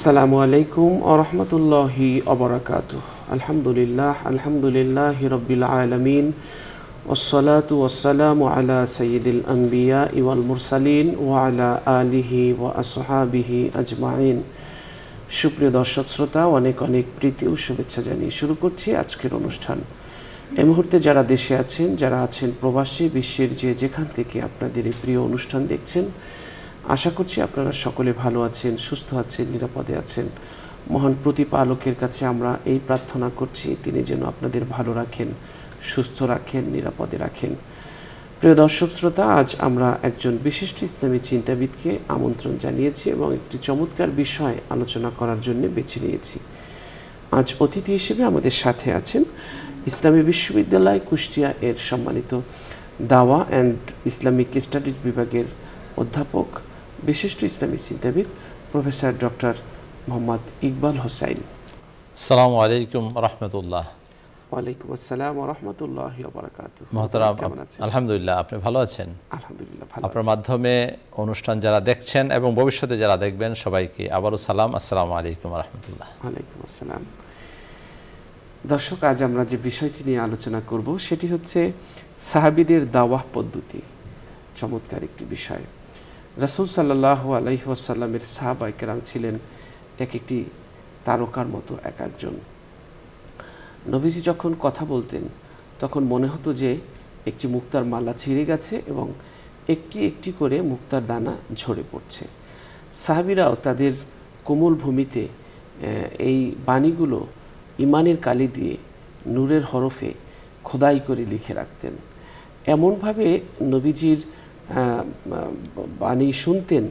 আসসালামু আলাইকুম ওয়া রাহমাতুল্লাহি ওয়া বারাকাতুহু। আলহামদুলিল্লাহি রাব্বিল আলামিন ওয়াসসালাতু ওয়াসসালামু আলা সাইয়্যিদিল আনবিয়া ওয়াল মুরসালিন ওয়া আলা আলিহি ওয়া আসহাবিহি আজমাইন। সুপ্রিয় দর্শক শ্রোতা, অনেক অনেক প্রীতি ও শুভেচ্ছা জানিয়ে শুরু করছি আজকের অনুষ্ঠান। এই মুহূর্তে যারা দেশে আছেন, যারা আছেন প্রবাসী, বিশ্বের যেখান থেকে আপনাদের এই প্রিয় অনুষ্ঠান দেখছেন, আশা করছি আপনারা সকলে ভালো আছেন, সুস্থ আছেন, নিরাপদে আছেন। মহান প্রতিপালকের কাছে আমরা এই প্রার্থনা করছি, তিনি যেন আপনাদের ভালো রাখেন, সুস্থ রাখেন, নিরাপদে রাখেন। প্রিয় দর্শক শ্রোতা, আজ আমরা একজন বিশিষ্ট ইসলামী চিন্তাবিদকে আমন্ত্রণ জানিয়েছি এবং একটি চমৎকার বিষয় আলোচনা করার জন্য বেছে নিয়েছি। আজ অতিথি হিসেবে আমাদের সাথে আছেন ইসলামী বিশ্ববিদ্যালয় কুষ্টিয়া এর সম্মানিত দাওয়া অ্যান্ড ইসলামিক স্টাডিজ বিভাগের অধ্যাপক, বিশিষ্ট ইসলামী চিন্তাবিদ প্রফেসর ডক্টর মোহাম্মদ ইকবাল হোসাইন। আসসালামু আলাইকুম রহমতুল্লাহ। ওয়ালাইকুম আসসালাম ওয়া রাহমাতুল্লাহি ওয়া বারাকাতুহু। মহতারাম, আলহামদুলিল্লাহ, আপনি ভালো আছেন? আলহামদুলিল্লাহ ভালো। আপনার মাধ্যমে অনুষ্ঠান যারা দেখছেন এবং ভবিষ্যতে যারা দেখবেন সবাইকে আবারও সালাম, আসসালামু আলাইকুম রহমতুল্লাহ। ওয়ালাইকুম আসসালাম। দর্শক, আজ আমরা যে বিষয়টি নিয়ে আলোচনা করব সেটি হচ্ছে সাহাবীদের দাওয়াহ পদ্ধতি। চমৎকার একটি বিষয়। রাসূল সাল্লাল্লাহু আলাইহি ওয়াসাল্লামের সাহাবায়ে কেরাম ছিলেন এক একটি তারকার মতো এক একজন। নবীজি যখন কথা বলতেন তখন মনে হতো যে একটি মুক্তার মালা ছিঁড়ে গেছে এবং একটি একটি করে মুক্তার দানা ঝরে পড়ছে। সাহাবীরাও তাদের কোমল ভূমিতে এই বাণীগুলো ইমানের কালি দিয়ে নূরের হরফে খোদাই করে লিখে রাখতেন। এমনভাবে নবীজির বাণী শুনতেন,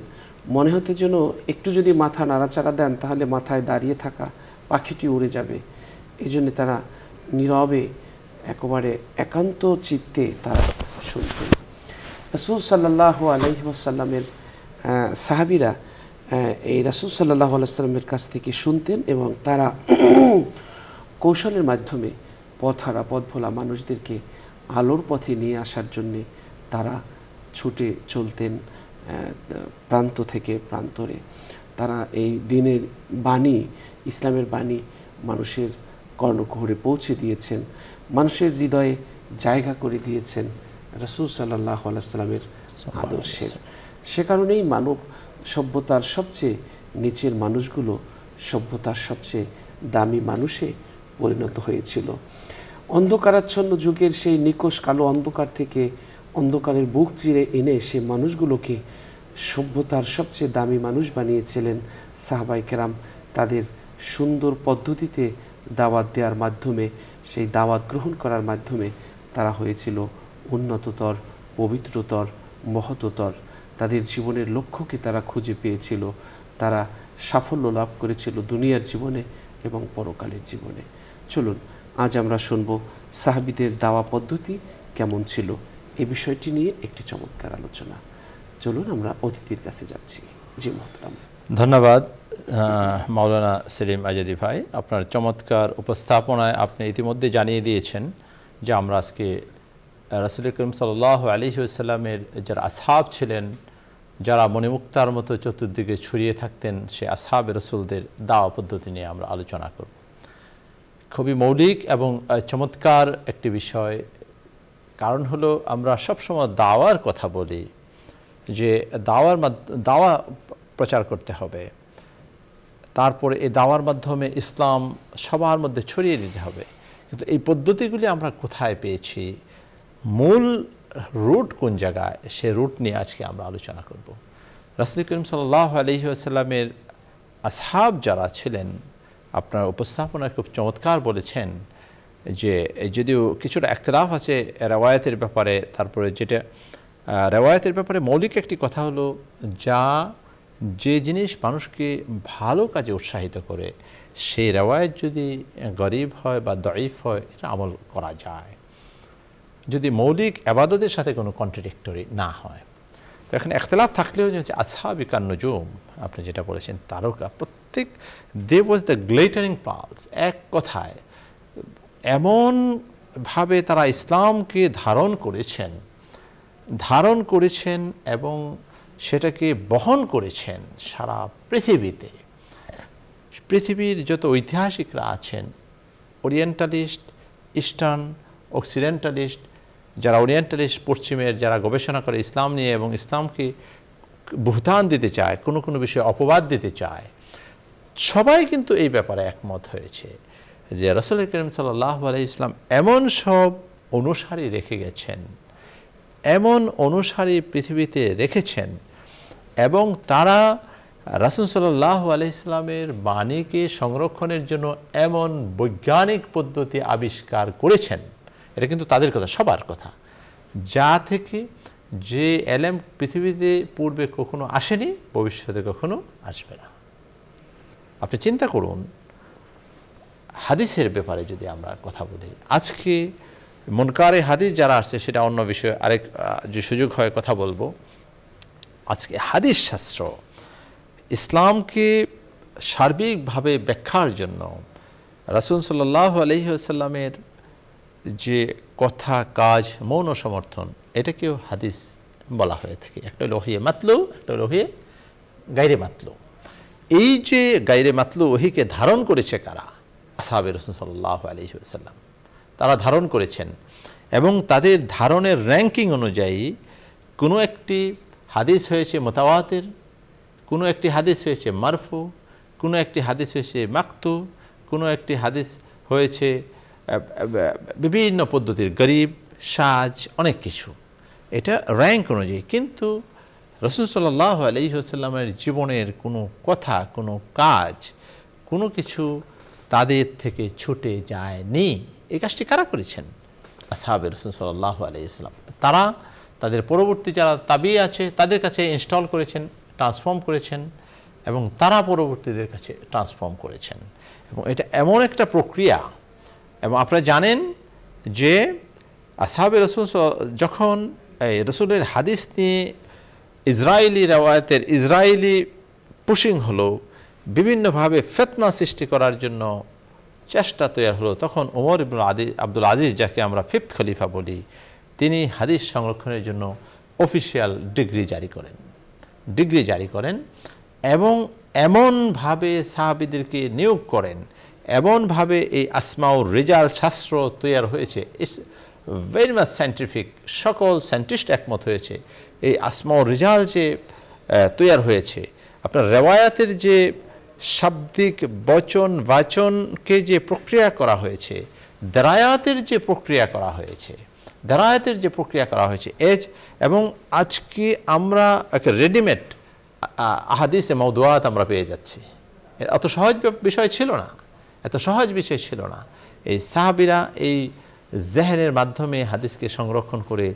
মনে হতো যেন একটু যদি মাথা নাড়াচাড়া দেন তাহলে মাথায় দাঁড়িয়ে থাকা পাখিটি উড়ে যাবে। এই জন্য তারা নীরবে একেবারে একান্ত চিত্তে তারা শুনতেন। রাসূল সাল্লাল্লাহু আলাইহি ওয়াসাল্লামের সাহাবীরা এই রাসূল সাল্লাল্লাহু আলাইহি ওয়াসাল্লামের কাছ থেকে শুনতেন এবং তারা কৌশলের মাধ্যমে পথহারা পথভোলা মানুষদেরকে আলোর পথে নিয়ে আসার জন্যে তারা ছুটে চলতেন প্রান্ত থেকে প্রান্তরে। তারা এই দিনের বাণী, ইসলামের বাণী মানুষের কর্ণকুহরে পৌঁছে দিয়েছেন, মানুষের হৃদয়ে জায়গা করে দিয়েছেন রাসূল সাল্লাল্লাহু আলাইহি ওয়াসাল্লামের আদর্শের। সে কারণেই মানব সভ্যতার সবচেয়ে নিচের মানুষগুলো সভ্যতার সবচেয়ে দামি মানুষে পরিণত হয়েছিল। অন্ধকারাচ্ছন্ন যুগের সেই নিকষ কালো অন্ধকার থেকে অন্ধকারের বুক চিরে এনে সে মানুষগুলোকে সভ্যতার সবচেয়ে দামি মানুষ বানিয়েছিলেন সাহাবায়ে কেরাম। তাদের সুন্দর পদ্ধতিতে দাওয়াত দেওয়ার মাধ্যমে, সেই দাওয়াত গ্রহণ করার মাধ্যমে তারা হয়েছিল উন্নততর, পবিত্রতর, মহত্তর। তাদের জীবনের লক্ষ্যকে তারা খুঁজে পেয়েছিল, তারা সাফল্য লাভ করেছিল দুনিয়ার জীবনে এবং পরকালের জীবনে। চলুন আজ আমরা শুনব সাহাবীদের দাওয়া পদ্ধতি কেমন ছিল, এই বিষয়টি নিয়ে একটি চমৎকার আলোচনা। চলুন আমরা অতিথির কাছে যাচ্ছি। জি মোহতারাম। ধন্যবাদ মাওলানা সেলিম আজাদি ভাই, আপনার চমৎকার উপস্থাপনায় আপনি ইতিমধ্যে জানিয়ে দিয়েছেন যে আমরা আজকে রাসূল করিম সাল্লাল্লাহু আলাইহি ওয়াসাল্লামের যারা আসহাব ছিলেন, যারা মণিমুক্তার মতো চতুর্দিকে ছড়িয়ে থাকতেন, সেই আসহাবে রাসূলদের দাওয়া পদ্ধতি নিয়ে আমরা আলোচনা করব। খুবই মৌলিক এবং চমৎকার একটি বিষয়। কারণ হলো আমরা সবসময় দাওয়ার কথা বলি যে দাওয়া প্রচার করতে হবে, তারপরে এই দাওয়ার মাধ্যমে ইসলাম সবার মধ্যে ছড়িয়ে দিতে হবে। কিন্তু এই পদ্ধতিগুলি আমরা কোথায় পেয়েছি, মূল রুট কোন জায়গায়, সে রুট নিয়ে আজকে আমরা আলোচনা করব। রাসূল করিম সাল্লাল্লাহু আলাইহি ওয়াসাল্লামের আসহাব যারা ছিলেন, আপনার উপস্থাপনা খুব চমৎকার বলেছেন যে যদিও কিছুটা ইখতিলাফ আছে রেওয়ায়াতের ব্যাপারে, তারপরে যেটা রেওয়ায়াতের ব্যাপারে মৌলিক একটি কথা হলো যে জিনিস মানুষকে ভালো কাজে উৎসাহিত করে, সেই রেওয়ায়াত যদি গরিব হয় বা দঈফ হয়, এটা আমল করা যায় যদি মৌলিক ইবাদতের সাথে কোনো কন্ট্রাডিক্টরি না হয়। তো এখানে ইখতিলাফ থাকলেও যে আসহাবে কান নুজুম, আপনি যেটা বলেছেন তারকা, প্রত্যেক দে ওয়াজ দ্য গ্লিটারিং পার্লস। এক কথায় এমনভাবে তারা ইসলামকে ধারণ করেছেন এবং সেটাকে বহন করেছেন সারা পৃথিবীতে। পৃথিবীর যত ঐতিহাসিকরা আছেন, ওরিয়েন্টালিস্ট, ইস্টার্ন, অক্সিডেন্টালিস্ট, যারা ওরিয়েন্টালিস্ট পশ্চিমের যারা গবেষণা করে ইসলাম নিয়ে এবং ইসলামকে বুহতান দিতে চায়, কোনো কোনো বিষয়ে অপবাদ দিতে চায়, সবাই কিন্তু এই ব্যাপারে একমত হয়েছে যে রাসূল করিম সাল্লাল্লাহু আলাইহি ওয়াসাল্লাম এমন সব অনুসারী রেখে গেছেন, এমন অনুসারী পৃথিবীতে রেখেছেন, এবং তারা রাসূল সাল্লাল্লাহু আলাইহি ওয়াসাল্লামের বাণীকে সংরক্ষণের জন্য এমন বৈজ্ঞানিক পদ্ধতি আবিষ্কার করেছেন, এটা কিন্তু তাদের কথা, সবার কথা, যা থেকে যে এলেম পৃথিবীতে পূর্বে কখনো আসেনি, ভবিষ্যতে কখনো আসবে না। আপনি চিন্তা করুন, হাদিসের ব্যাপারে যদি আমরা কথা বলি, আজকে মুনকারে হাদিস যারা আসছে, সেটা অন্য বিষয়ে আরেক যে সুযোগ হয় কথা বলবো। আজকে হাদিস শাস্ত্র ইসলামকে সার্বিকভাবে ব্যাখ্যার জন্য রাসূল সাল্লাল্লাহু আলাইহি ওয়াসাল্লামের যে কথা, কাজ, মৌন সমর্থন, এটাকেও হাদিস বলা হয়ে থাকে। একটা হলো ওহিয়ে মাতলু, একটা হলো ওহিয়ে গায়রে মাতলু। এই যে গায়রে মাতলু ওহিকে ধারণ করেছে কারা? আসহাবে রাসূল সাল্লাল্লাহু আলাইহি ওয়াসাল্লাম, তারা ধারণ করেছেন, এবং তাদের ধারণের র্যাঙ্কিং অনুযায়ী কোনো একটি হাদিস হয়েছে মুতাওয়াতির, কোনো একটি হাদিস হয়েছে মারফু, কোনো একটি হাদিস হয়েছে মাকতু, কোনো একটি হাদিস হয়েছে বিভিন্ন পদ্ধতির গরিব, সাজ, অনেক কিছু। এটা র্যাঙ্ক অনুযায়ী। কিন্তু রাসূল সাল্লাল্লাহু আলাইহি ওয়াসাল্লামের জীবনের কোনো কথা, কোনো কাজ, কোনো কিছু তাদের থেকে ছুটে যায়নি। এই কাজটি কারা করেছেন? আসহাবে রাসূল সাল্লাল্লাহু আলাইহি ওয়াসাল্লাম। তারা তাদের পরবর্তী যারা তাবি আছে তাদের কাছে ইনস্টল করেছেন, ট্রান্সফর্ম করেছেন, এবং তারা পরবর্তীদের কাছে ট্রান্সফর্ম করেছেন। এবং এটা এমন একটা প্রক্রিয়া, এবং আপনারা জানেন যে আসহাবে রাসূল যখন রাসূলের হাদিস নিয়ে ইসরায়েলি রওয়ায়াতের ইসরায়েলি পুশিং হলো, বিভিন্নভাবে ফিতনা সৃষ্টি করার জন্য চেষ্টা তৈরি হলো, তখন ওমর ইবনে আব্দুল আজিজ, যাকে আমরা ফিফথ খলিফা বলি, তিনি হাদিস সংরক্ষণের জন্য অফিসিয়াল ডিগ্রি জারি করেন এবং এমনভাবে সাহাবীদেরকে নিয়োগ করেন, এমনভাবে এই আসমাউর রিজাল শাস্ত্র তৈরি হয়েছে। It's very much scientific. সকল সায়েন্টিস্ট একমত হয়েছে এই আসমাউর রিজাল যে তৈরি হয়েছে, আপনার রেওয়ায়াতের যে শাব্দিক বচন বাচনকে যে প্রক্রিয়া করা হয়েছে, দারায়াতের যে প্রক্রিয়া করা হয়েছে, এবং আজকে আমরা একটা রেডিমেড আহাদিসে মাওদুআত আমরা পেয়ে যাচ্ছি। এত সহজ বিষয় ছিল না। এই সাহাবীরা এই জেহনের মাধ্যমে হাদিসকে সংরক্ষণ করে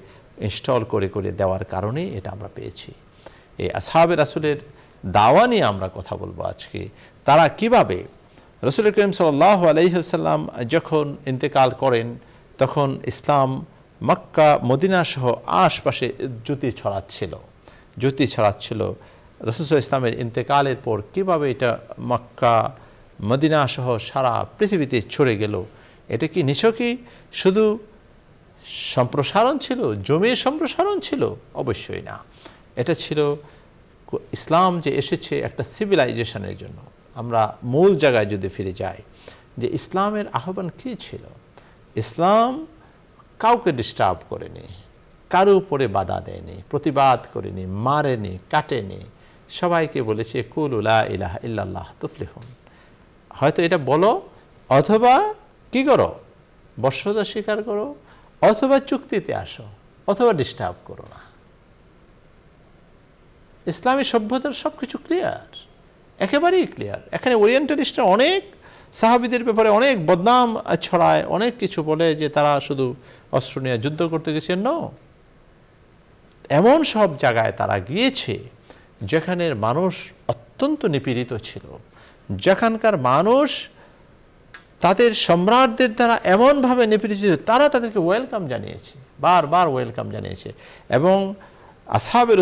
ইনস্টল করে দেওয়ার কারণেই এটা আমরা পেয়েছি। এই আসহাবে রাসূলের দাওয়া নিয়ে আমরা কথা বলবো আজকে। তারা কিভাবে রাসূল করিম সাল্লাল্লাহু আলাইহি ওয়াসাল্লাম যখন ইন্তেকাল করেন, তখন ইসলাম মক্কা মদিনা সহ আশপাশে জ্যোতি ছড়াচ্ছিল। রাসূল ইসলামের ইন্তেকালের পর কিভাবে এটা মক্কা মদিনা সহ সারা পৃথিবীতে ছড়ে গেল, এটা কি নিছকই শুধু সম্প্রসারণ ছিল, জমির সম্প্রসারণ ছিল? অবশ্যই না। এটা ছিল ইসলাম যে এসেছে একটা সিভিলাইজেশনের জন্য। আমরা মূল জায়গায় যদি ফিরে যাই, যে ইসলামের আহ্বান কী ছিল? ইসলাম কাউকে ডিস্টার্ব করেনি, কারো উপরে বাধা দেয়নি, প্রতিবাদ করেনি, মারেনি, কাটেনি। সবাইকে বলেছে কুলু লা ইলাহা ইল্লাল্লাহ তুফলিহুন। হয়তো এটা বলো, অথবা কি করো, বর্ষতা স্বীকার করো, অথবা চুক্তিতে আসো, অথবা ডিস্টার্ব করো না। ইসলামী সভ্যতার সব কিছু ক্লিয়ার, একেবারেই ক্লিয়ার। এখানে ওরিয়েন্টালিস্টরা অনেক সাহাবীদের ব্যাপারে অনেক বদনাম ছড়ায়, অনেক কিছু বলে যে তারা শুধু অস্ত্র নিয়ে যুদ্ধ করতে গেছেন। এমন সব জায়গায় তারা গিয়েছে যেখানের মানুষ অত্যন্ত নিপীড়িত ছিল, যেখানকার মানুষ তাদের সম্রাটদের দ্বারা এমনভাবে নিপীড়িত, তারা তাদেরকে ওয়েলকাম জানিয়েছে, বারবার ওয়েলকাম জানিয়েছে। এবং আসহাবে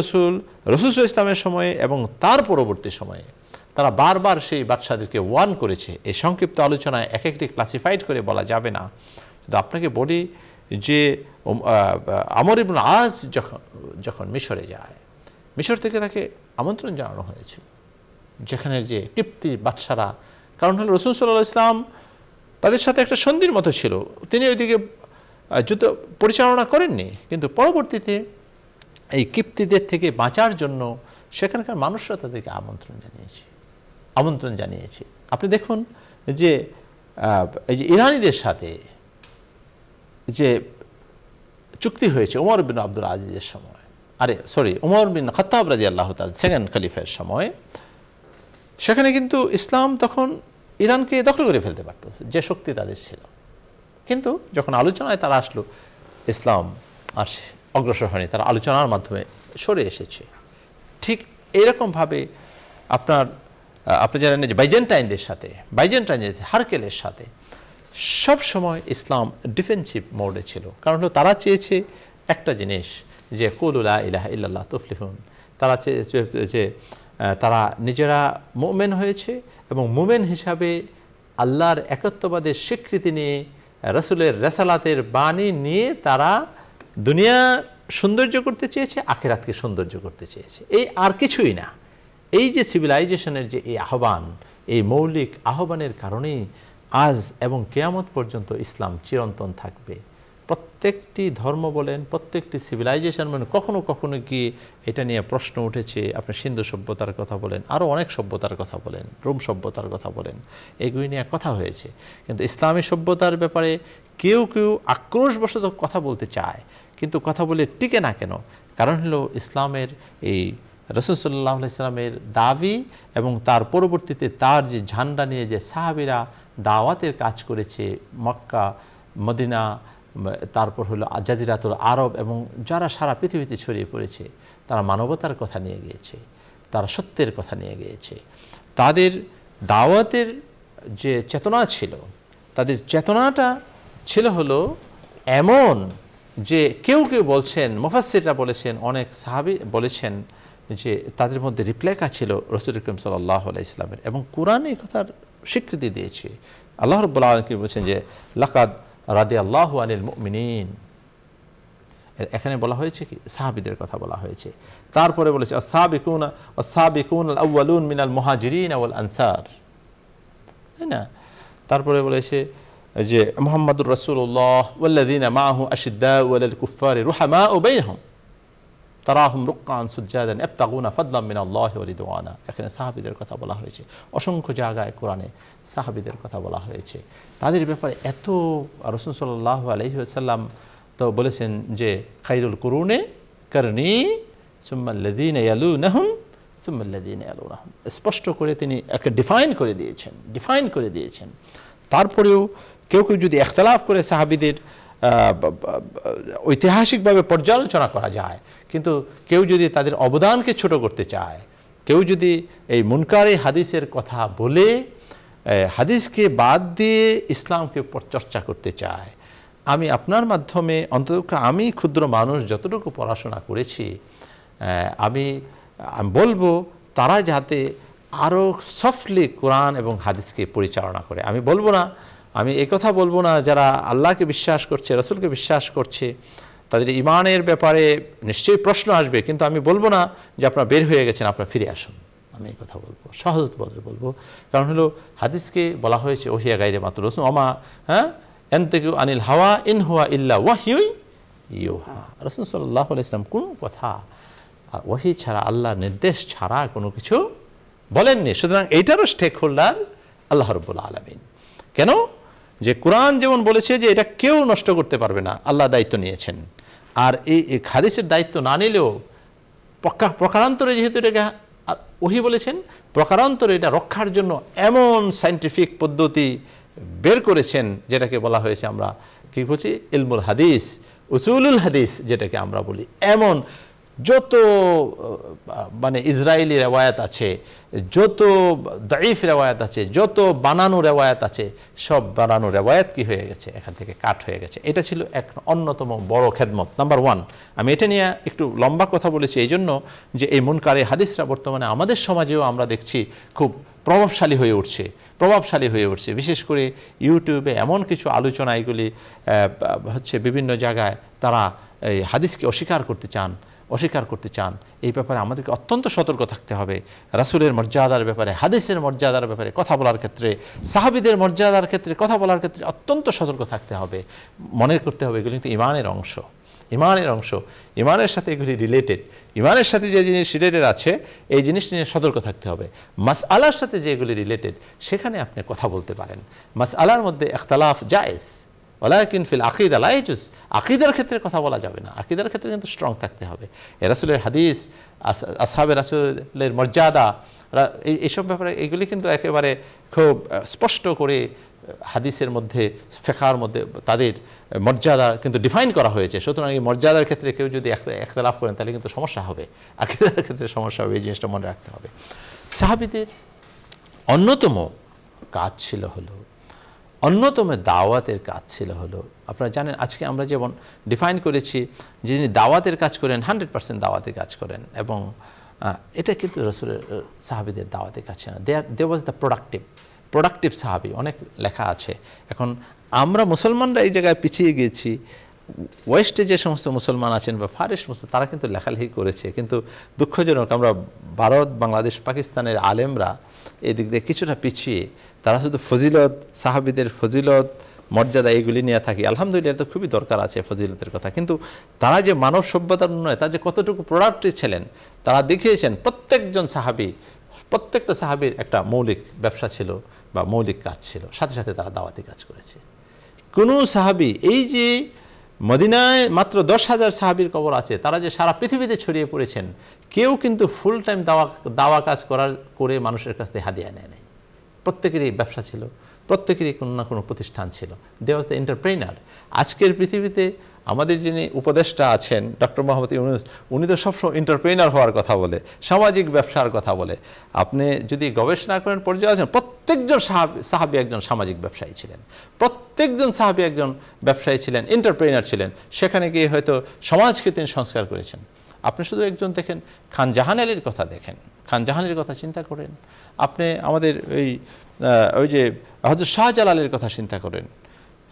রাসূল ইসলামের সময়ে এবং তার পরবর্তী সময়ে তারা বারবার সেই বাদশাদেরকে ওয়ার্ন করেছে। এই সংক্ষিপ্ত আলোচনায় এক একটি ক্লাসিফাইড করে বলা যাবে না, কিন্তু আপনাকে বলি যে আমর ইবনে আস যখন মিশরে যায়, মিশর থেকে তাকে আমন্ত্রণ জানানো হয়েছিল, যেখানে যে কিপ্তি বাদশারা কারণ হলো রাসূল সাল্লাল্লাহু আলাইহি ওয়াসাল্লাম তাদের সাথে একটা সন্ধির মতো ছিল, তিনি ওইদিকে যুদ্ধ পরিচালনা করেননি, কিন্তু পরবর্তীতে এই কিপ্তিদের থেকে বাঁচার জন্য সেখানকার মানুষরা তাদেরকে আমন্ত্রণ জানিয়েছে। আপনি দেখুন যে এই যে ইরানিদের সাথে যে চুক্তি হয়েছে ওমর বিন আব্দুল আজিজের সময়, ওমর বিন খাত্তাব রাদিয়াল্লাহু তাআলা সেকেন্ড খলিফার সময়, সেখানে কিন্তু ইসলাম তখন ইরানকে দখল করে ফেলতে পারত, যে শক্তি তাদের ছিল। কিন্তু যখন আলোচনায় তারা আসলো, ইসলাম আর অগ্রসর হয়নি, তারা আলোচনার মাধ্যমে সরে এসেছে। ঠিক এইরকমভাবে আপনি জানেন যে বাইজেন্টাইনদের সাথে হারকেলের সাথে সব সময় ইসলাম ডিফেন্সিভ মোডে ছিল। কারণ হলো তারা চেয়েছে একটা জিনিস, যে কুলু লা ইলাহা ইল্লাল্লাহ তুফলিহুন। তারা চেয়েছে যে তারা নিজেরা মুমিন হয়েছে এবং মুমিন হিসাবে আল্লাহর একত্ববাদের স্বীকৃতি নিয়ে, রাসূলের রিসালাতের বাণী নিয়ে তারা দুনিয়া সৌন্দর্য করতে চেয়েছে, আখিরাতকে সৌন্দর্য করতে চেয়েছে। এই আর কিছুই না। এই যে সিভিলাইজেশনের যে এই আহ্বান, এই মৌলিক আহ্বানের কারণেই আজ এবং কিয়ামত পর্যন্ত ইসলাম চিরন্তন থাকবে। প্রত্যেকটি ধর্ম বলেন, প্রত্যেকটি সিভিলাইজেশন বলেন, কখনো কখনো কি এটা নিয়ে প্রশ্ন উঠেছে। আপনি সিন্ধু সভ্যতার কথা বলেন, আরও অনেক সভ্যতার কথা বলেন, রোম সভ্যতার কথা বলেন, এগুলি নিয়ে কথা হয়েছে। কিন্তু ইসলামী সভ্যতার ব্যাপারে কেউ কেউ আক্রোশবশত কথা বলতে চায়, কিন্তু কথা বলে টিকে না কেন? কারণ হলো ইসলামের এই রাসূল সাল্লাল্লাহু আলাইহি ওয়াসাল্লামের দাবি এবং তার পরবর্তীতে তার যে ঝান্ডা নিয়ে যে সাহাবীরা দাওয়াতের কাজ করেছে, মক্কা, মদিনা, তারপর হলো জাজিরাতুল আরব এবং যারা সারা পৃথিবীতে ছড়িয়ে পড়েছে, তারা মানবতার কথা নিয়ে গিয়েছে, তারা সত্যের কথা নিয়ে গিয়েছে। তাদের দাওয়াতের যে চেতনা ছিল, তাদের চেতনাটা ছিল হলো এমন যে কেউ কেউ বলছেন, মুফাসসিররা বলেছেন, অনেক সাহাবী বলেছেন যে তাদের মধ্যে রিপ্লেকা ছিল রাসূল করিম সাল্লাল্লাহু আলাইহি ওয়াসাল্লামের, এবং কোরআন এই কথার স্বীকৃতি দিয়েছে। আল্লাহ রাব্বুল আলামিন বলেছেন যে লাকাদ রাদিয়াল্লাহু আনিল মুমিনিন। এখানে বলা হয়েছে কি? সাহাবীদের কথা বলা হয়েছে। তারপরে বলেছে আস-সাবিকুনা ওয়াস-সাবিকুনাল আউয়ালুন মিনাল মুহাজিরিন ওয়াল আনসার, তাই না? তারপরে বলেছে যে মুহাম্মাদুর রাসূলুল্লাহ ওয়াল্লাযিনা মাআহু আশিদ্দাউ আলাল কুফফারি রুহামাউ বাইনহুম তারাহুম রুক্কান সুজ্জাদান ইয়াবতাগুনা ফাদলাম মিনাল্লাহি ওয়া রিদওয়ানা। এখানে সাহাবীদের কথা বলা হয়েছে। অসংখ্য জায়গায় কোরআনে সাহাবীদের কথা বলা হয়েছে। তাদের ব্যাপারে এত রাসূল সাল্লাল্লাহু আলাইহি ওয়াসাল্লাম তো বলেছেন যে খায়রুল কুরুনে করনি সুম্মাল্লাযিনা ইয়ালুনাহুম সুম্মাল্লাযিনা ইয়ালুনাহুম। স্পষ্ট করে তিনি একটা ডিফাইন করে দিয়েছেন। তারপরেও কেউ কেউ যদি ইখতিলাফ করে সাহাবীদের ঐতিহাসিকভাবে পর্যালোচনা করা যায়, কিন্তু কেউ যদি তাদের অবদানকে ছোট করতে চায়, কেউ যদি এই মুনকারে হাদিসের কথা বলে হাদিসকে বাদ দিয়ে ইসলামকে চর্চা করতে চায়, আমি আপনার মাধ্যমে অন্তত আমি ক্ষুদ্র মানুষ যতটুকু পড়াশোনা করেছি, আমি বলবো তারা যাতে আরও সফটলি কোরআন এবং হাদিসকে পরিচালনা করে। আমি এই কথা বলবো না যারা আল্লাহকে বিশ্বাস করছে, রাসূলকে বিশ্বাস করছে, তাদের ঈমানের ব্যাপারে নিশ্চয়ই প্রশ্ন আসবে, কিন্তু আমি বলবো না যে আপনারা বের হয়ে গেছেন, আপনারা ফিরে আসুন। আমি এই কথা বলবো, সহজ বলবো। কারণ হলো হাদিসকে বলা হয়েছে ওহিয়া গায়রে মাত্র রাসূল ওমা ইয়ানতিকু আনিল হাওয়া ইন হুয়া ইল্লা ওয়াহয়ু ইউহা। রাসূল সাল্লাল্লাহু আলাইহি ওয়াসাল্লাম কোনো কথা ওহী ছাড়া, আল্লাহর নির্দেশ ছাড়া কোনো কিছু বলেননি। সুতরাং এইটারও স্টেক হোল্ডার আল্লাহ রাব্বুল আলামিন। কেন? যে কোরআন যেমন বলেছে যে এটা কেউ নষ্ট করতে পারবে না, আল্লাহ দায়িত্ব নিয়েছেন। আর এই হাদিসের দায়িত্ব না নিলেও প্রকারান্তরে যেহেতু এটাকে ওহী বলেছেন, প্রকারান্তরে এটা রক্ষার জন্য এমন সায়েন্টিফিক পদ্ধতি বের করেছেন যেটাকে বলা হয়েছে, আমরা কি বলছি, ইলমুল হাদিস, উসুলুল হাদিস যেটাকে আমরা বলি। এমন যত মানে ইসরায়েলি রেওয়ায়াত আছে, যত দাঈফ রেওয়ায়াত আছে, যত বানানো রেওয়ায়াত আছে, সব বানানো রেওয়ায়াত কি হয়ে গেছে, এখান থেকে কাট হয়ে গেছে। এটা ছিল এক অন্যতম বড় খেদমত, নাম্বার 1। আমি এটা নিয়ে একটু লম্বা কথা বলেছি এই জন্য যে এই মুনকারে হাদিসরা বর্তমানে আমাদের সমাজেও আমরা দেখছি খুব প্রভাবশালী হয়ে উঠছে। বিশেষ করে ইউটিউবে এমন কিছু আলোচনা, এগুলি হচ্ছে বিভিন্ন জায়গায় তারা এই হাদিসকে অস্বীকার করতে চান, অস্বীকার করতে চান, এই ব্যাপারে আমাদেরকে অত্যন্ত সতর্ক থাকতে হবে। রাসূলের মর্যাদার ব্যাপারে, হাদিসের মর্যাদার ব্যাপারে কথা বলার ক্ষেত্রে, সাহাবীদের মর্যাদার ক্ষেত্রে কথা বলার ক্ষেত্রে অত্যন্ত সতর্ক থাকতে হবে। মনে করতে হবে এগুলি কিন্তু ঈমানের অংশ, ঈমানের অংশ, ঈমানের সাথে এগুলি রিলেটেড। ঈমানের সাথে যে জিনিস রিলেটেড আছে এই জিনিস নিয়ে সতর্ক থাকতে হবে। মাসআলার সাথে যেগুলি রিলেটেড সেখানে আপনি কথা বলতে পারেন। মাসআলার মধ্যে ইখতিলাফ জায়েজ, ওয়ালাকিন ফিল আকিদা লা ইয়াজুজ। আকিদার ক্ষেত্রে কথা বলা যাবে না, আকিদার ক্ষেত্রে কিন্তু স্ট্রং থাকতে হবে। রাসূলের হাদিস, আসহাবে রাসূলের মর্যাদা, এইসব ব্যাপারে এগুলি কিন্তু একেবারে খুব স্পষ্ট করে হাদিসের মধ্যে, ফিকহের মধ্যে তাদের মর্যাদা কিন্তু ডিফাইন করা হয়েছে। সুতরাং এই মর্যাদার ক্ষেত্রে কেউ যদি ইখতিলাফ করেন তাহলে কিন্তু সমস্যা হবে, আকিদার ক্ষেত্রে সমস্যা হবে, এই জিনিসটা মনে রাখতে হবে। সাহাবীদের অন্যতম কাজ ছিল হলো, অন্যতম দাওয়াতের কাজ ছিল হলো, আপনারা জানেন আজকে আমরা যেমন ডিফাইন করেছি যে যিনি দাওয়াতের কাজ করেন 100% দাওয়াতের কাজ করেন, এবং এটা কিন্তু রাসূলের সাহাবীদের দাওয়াতের কাজ না। দে ওয়াজ দ্য প্রোডাক্টিভ সাহাবী, অনেক লেখা আছে। এখন আমরা মুসলমানরা এই জায়গায় পিছিয়ে গিয়েছি। ওয়েস্টে যে সমস্ত মুসলমান আছেন বা ফারেস্ট মুসলমান তারা কিন্তু লেখালেখি করেছে, কিন্তু দুঃখজনক আমরা ভারত, বাংলাদেশ, পাকিস্তানের আলেমরা এই দিক দিয়ে কিছুটা পিছিয়ে। তারা শুধু ফজিলত, সাহাবীদের ফজিলত, মর্যাদা এইগুলি নিয়ে থাকি। আলহামদুলিল্লাহ, তো খুবই দরকার আছে ফজিলতের কথা, কিন্তু তারা যে মানব সভ্যতার উন্নয়ন, তারা যে কতটুকু প্রোডাক্টিভ ছিলেন তারা দেখিয়েছেন। প্রত্যেকটা সাহাবীর একটা মৌলিক ব্যবসা ছিল বা মৌলিক কাজ ছিল, সাথে সাথে তারা দাওয়াতি কাজ করেছে। কোনো সাহাবী, এই যে মদিনায় মাত্র 10,000 সাহাবীর কবর আছে, তারা যে সারা পৃথিবীতে ছড়িয়ে পড়েছেন, কেউ কিন্তু ফুল টাইম দাওয়া কাজ করে মানুষের কাছ থেকে হাদিয়া নেয় নাই। প্রত্যেকেরই ব্যবসা ছিল, প্রত্যেকেরই কোনো না কোনো প্রতিষ্ঠান ছিল। দে ওয়াজ দ্য এন্টারপ্রেনার। আজকের পৃথিবীতে আমাদের যিনি উপদেষ্টা আছেন ডক্টর মোহাম্মদ ইউনূস, উনি তো সবসময় এন্টারপ্রেনার হওয়ার কথা বলে, সামাজিক ব্যবসার কথা বলে। আপনি যদি গবেষণা করেন, পর্যালোচনা, প্রত্যেকজন সাহাবী একজন সামাজিক ব্যবসায়ী ছিলেন, প্রত্যেকজন সাহাবী একজন ব্যবসায়ী ছিলেন, এন্টারপ্রেনার ছিলেন। সেখানে গিয়ে হয়তো সমাজকে তিনি সংস্কার করেছেন। আপনি শুধু একজন দেখেন, খান জাহান আলীর কথা দেখেন, খান জাহান আলীর কথা চিন্তা করেন। আপনি আমাদের ওই যে হযরত শাহজালালের কথা চিন্তা করেন,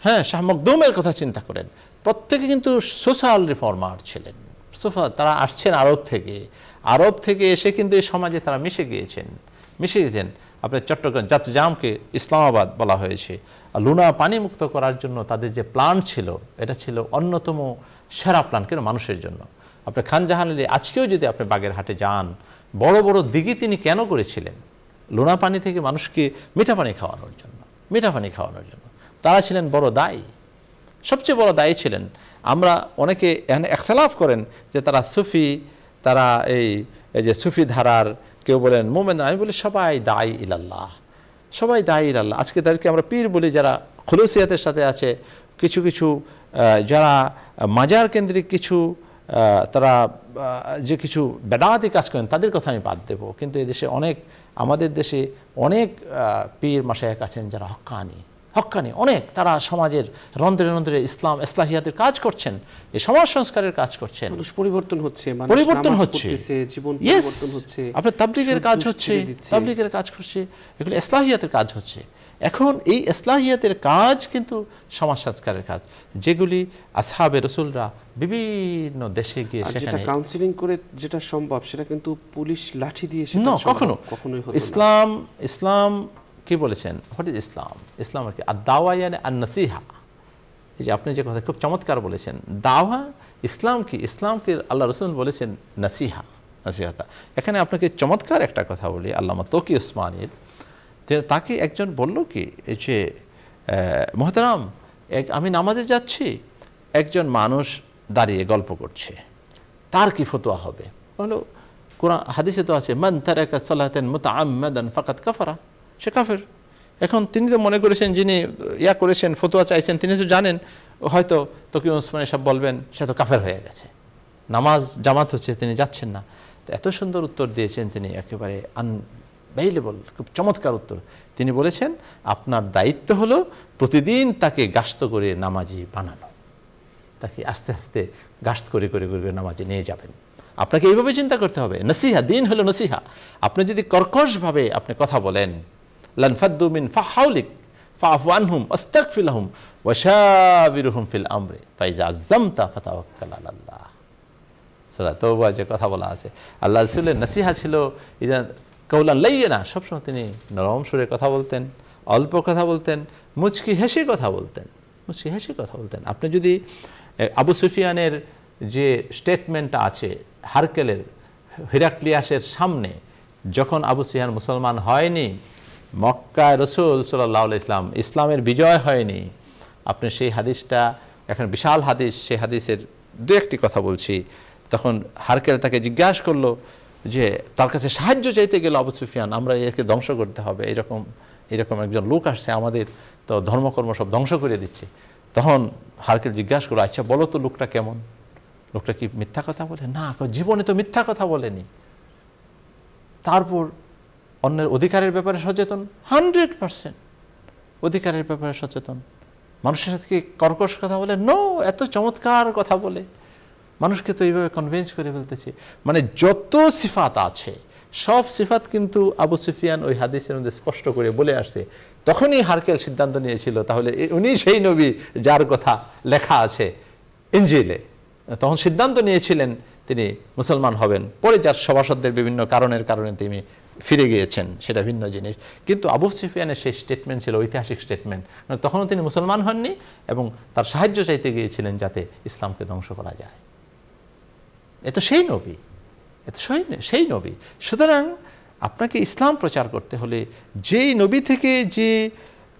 হ্যাঁ, শাহ মখদুমের কথা চিন্তা করেন। প্রত্যেকে কিন্তু সোশ্যাল রিফর্মার ছিলেন। তারা আসছেন আরব থেকে এসে কিন্তু এই সমাজে তারা মিশে গিয়েছেন। আপনার চট্টগ্রাম জাতজামকে ইসলামাবাদ বলা হয়েছে। লুনা পানি মুক্ত করার জন্য তাদের যে প্ল্যান ছিল, এটা ছিল অন্যতম সেরা প্ল্যান, কেন মানুষের জন্য। আপনি খান জাহান আলী আজকেও যদি আপনি বাগেরহাটে যান, বড় বড় দিঘি তিনি কেন করেছিলেন? লোনা পানি থেকে মানুষকে মিঠা পানি খাওয়ানোর জন্য। তারা ছিলেন বড় দায়ী, সবচেয়ে বড় দায়ী ছিলেন। আমরা অনেকে এখানে ইখতিলাফ করেন যে তারা সুফি, তারা এই যে সুফি ধারার, কেউ বলেন মোমেন। আমি বলি সবাই দায়ী ইলাল্লাহ। আজকে তাদেরকে আমরা পীর বলি, যারা খুলুসিয়াতের সাথে আছে। কিছু যারা মাজার কেন্দ্রিক তারা যে কিছু বেদাতি কাজ করেন তাদের কথা আমি বাদ দেব। কিন্তু এদেশে আমাদের দেশে অনেক পীর মাশায়েখ আছেন যারা হক্কানি অনেক, তারা সমাজের রন্ধ্রে রন্ধ্রে ইসলাম ইসলাহিয়াতের কাজ করছেন, এই সমাজ সংস্কারের কাজ করছেন। মানুষ পরিবর্তন হচ্ছে, জীবন পরিবর্তন হচ্ছে। আপনার তাবলীগের কাজ করছে, এগুলো ইসলাহিয়াতের কাজ হচ্ছে। এখন এই ইসলাহিয়াতের কাজ কিন্তু সমাজ সংস্কারের কাজ, যেগুলি আসহাবে রাসূলরা বিভিন্ন দেশে গিয়ে সেখানে কাউন্সেলিং করে যেটা সম্ভব, সেটা কিন্তু পুলিশ লাঠি দিয়ে কখনোই হতো না। ইসলাম কি বলেছেন? হোয়াট ইজ ইসলাম আর কি? আদ-দাওয়া ইয়ানি আন-নাসিহা। এই যে আপনি যে কথা খুব চমৎকার বলেছেন, দাওয়া ইসলাম কি? ইসলামকে আল্লাহ রাসূল বলেছেন নাসিহাতা। এখানে আপনাকে চমৎকার একটা কথা বলি, আল্লামা তকি উসমানীর। তাকে একজন বলল কি যে, মোহতারাম, আমি নামাজে যাচ্ছি, একজন মানুষ দাঁড়িয়ে গল্প করছে, তার কি ফতোয়া হবে? বলল, কোরআন হাদিসে তো আছে, মান তারাকা সালাতান মুতাআম্মাদান ফাকাদ কাফারা, সে কাফের। এখন তিনি তো মনে করেছেন, যিনি করেছেন, ফতোয়া চাইছেন, তিনি তো জানেন হয়তো তকি উসমানী সাহেব বলবেন সে তো কাফের হয়ে গেছে, নামাজ জামাত হচ্ছে, তিনি যাচ্ছেন না। তো এত সুন্দর উত্তর দিয়েছেন তিনি, একেবারে আনবেইলেবল, খুব চমৎকার উত্তর। তিনি বলেছেন, আপনার দায়িত্ব হলো প্রতিদিন তাকে গাস্ত করে নামাজি বানানো, তাকে আস্তে আস্তে গাস্ত করে নামাজে নিয়ে যাবেন। আপনাকে এইভাবে চিন্তা করতে হবে। নসিহা, দিন হলো নসিহা। আপনি যদি কর্কশভাবে আপনি কথা বলেন, লান ফাদ্দু মিন ফাহাউলিক ফাআফু আনহুম আস্তাগফির লাহুম ওয়া শাবিরহুম ফিল আমরি ফাইজা আযামতা ফাতাওয়াক্কাল আলাল্লাহ। সূরা তওবা যে কথা বলা আছে, আল্লাহ রাসূলের নসিহা ছিল ইযা কাওলান লাইয়িনা, সবসময় তিনি নরম সুরে কথা বলতেন, অল্প কথা বলতেন, মুচকি হেসে কথা বলতেন, মুচকি হেসে কথা বলতেন। আপনি যদি আবু সুফিয়ানের যে স্টেটমেন্টটা আছে হারকেলের হিরাক্লিয়াসের সামনে, যখন আবু সুফিয়ান মুসলমান হয়নি, মক্কায় রাসূল সাল্লাল্লাহু আলাইহি ওয়াসাল্লাম ইসলামের বিজয় হয়নি, আপনি সেই হাদিসটা, এখন বিশাল হাদিস, সেই হাদিসের দু একটি কথা বলছি। তখন হারকেল তাকে জিজ্ঞাসা করলো যে তার কাছে সাহায্য চাইতে গেল আবু সুফিয়ান, আমরা একে ধ্বংস করতে হবে, এরকম একজন লোক আসছে, আমাদের তো ধর্মকর্ম সব ধ্বংস করে দিচ্ছে। তখন হারকেল জিজ্ঞাসা করলো, আচ্ছা বলো তো লোকটা কেমন, লোকটা কি মিথ্যা কথা বলে? না, জীবনে তো মিথ্যা কথা বলেনি। তারপর অন্যের অধিকারের ব্যাপারে সচেতন, 100% অধিকারের ব্যাপারে সচেতন, মানুষের সাথে কর্কশ কথা বলে, নো, এত চমৎকার কথা বলে, মানুষকে তো এইভাবে কনভিন্স করে ফেলতেছে। মানে যত সিফাত আছে সব সিফাত কিন্তু আবু সুফিয়ান ওই হাদিসের মধ্যে স্পষ্ট করে বলে আসছে। তখনই হারকেল সিদ্ধান্ত নিয়েছিল তাহলে উনি সেই নবী যার কথা লেখা আছে ইনজিলে। তখন সিদ্ধান্ত নিয়েছিলেন তিনি মুসলমান হবেন। পরে যার সভাসদদের বিভিন্ন কারণের কারণে তিনি ফিরে গিয়েছেন, সেটা ভিন্ন জিনিস। কিন্তু আবু সুফিয়ানের সেই স্টেটমেন্ট ছিল ঐতিহাসিক স্টেটমেন্ট। তখনও তিনি মুসলমান হননি এবং তার সাহায্য চাইতে গিয়েছিলেন যাতে ইসলামকে ধ্বংস করা যায়। এ তো সেই নবী, এ তো সেই নবী। সুতরাং আপনাকে ইসলাম প্রচার করতে হলে যেই নবী থেকে যে